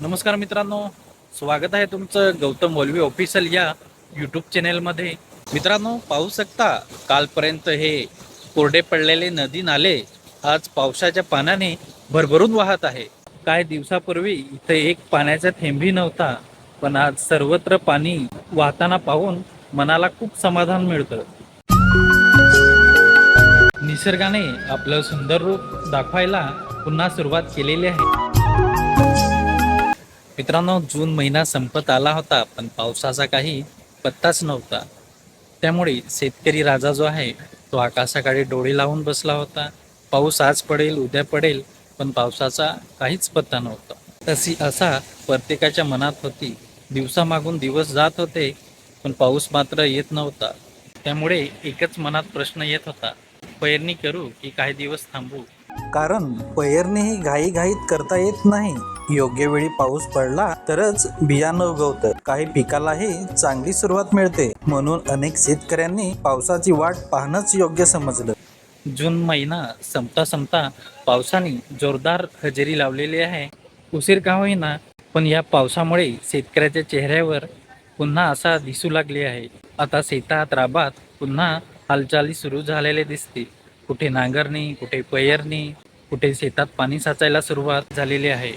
नमस्कार मित्रांनो, स्वागत आहे तुमचं गौतम वल्वी ऑफिशियल या यूट्यूब चॅनेलमध्ये. मित्रांनो, पाहू शकता कालपर्यंत हे कोरडे पडलेले नदी नाले आज पावसाच्या पाण्याने भरभरून वाहत आहे. काही दिवसापूर्वी इथे एक पाण्याचा थेंबही नव्हता, पण आज सर्वत्र पाणी वाहताना पाहून मनाला खूप समाधान मिळतं. निसर्गाने आपलं सुंदर रूप दाखवायला पुन्हा सुरुवात केलेली आहे. मित्रांनो, जून महिना संपत आला होता, पण पावसाचा काही पत्ताच नव्हता. त्यामुळे शेतकरी राजा जो आहे तो आकाशाकडे डोळे लावून बसला होता. पाऊस आज पडेल, उद्या पडेल, पण पावसाचा काहीच पत्ता नव्हता. तशी असा प्रत्येकाच्या मनात होती. दिवसामागून दिवस जात होते, पण पाऊस मात्र येत नव्हता. त्यामुळे एकच मनात प्रश्न येत होता, पेरणी करू की काही दिवस थांबू. कारण पेरणी ही घाईघाईत करता येत नाही. योग्य वेळी पाऊस पडला तरच बियाणं उगवतं. काही पिकालाही चांगली सुरुवात मिळते. म्हणून अनेक शेतकऱ्यांनी पावसाची वाट पाहणंच योग्य समजलं. जून महिना संपता संपता पावसाने जोरदार हजेरी लावलेली आहे. उशीर का होईना, पण या पावसामुळे शेतकऱ्याच्या चेहऱ्यावर पुन्हा आशा दिसू लागली आहे. आता शेतात राबात पुन्हा हालचाली सुरू झालेले दिसते. कुठे नांगरणी, कुठे पेरणी, कुठे शेतात पाणी साचायला सुरुवात झालेली आहे.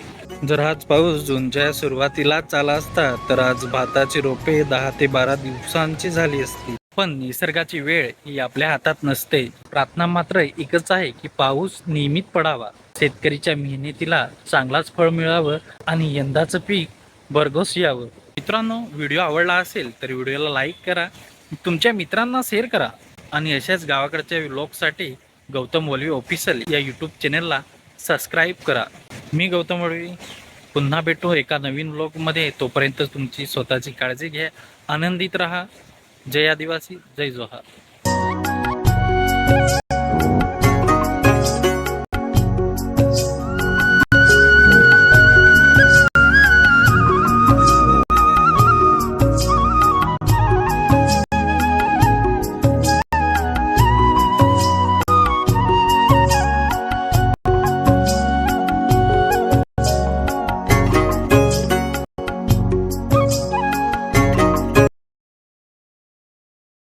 जर हाच पाऊस जूनच्या सुरुवातीलाच आला असता तर आज भाताची रोपे 10 ते 12 दिवसांची झाली असती. पण निसर्गाची वेळ ही आपल्या हातात नसते. प्रार्थना मात्र एकच आहे की पाऊस नियमित पडावा, शेतकरीच्या मेहनतीला चांगलाच फळ मिळावं आणि यंदाचं पीक भरघोस यावं. मित्रांनो, व्हिडिओ आवडला असेल तर व्हिडिओला लाईक करा, तुमच्या मित्रांना शेअर करा आणि अशाच गावाकडच्या व्लॉगसाठी गौतम वल्वी ऑफिशियल या यूट्यूब चॅनेलला सबस्क्राईब करा. मी गौतम वल्वी, पुन्हा भेटू एका नवीन व्लॉगमध्ये. तोपर्यंत तुमची स्वतःची काळजी घ्या, आनंदित राहा. जय आदिवासी, जय जोहार.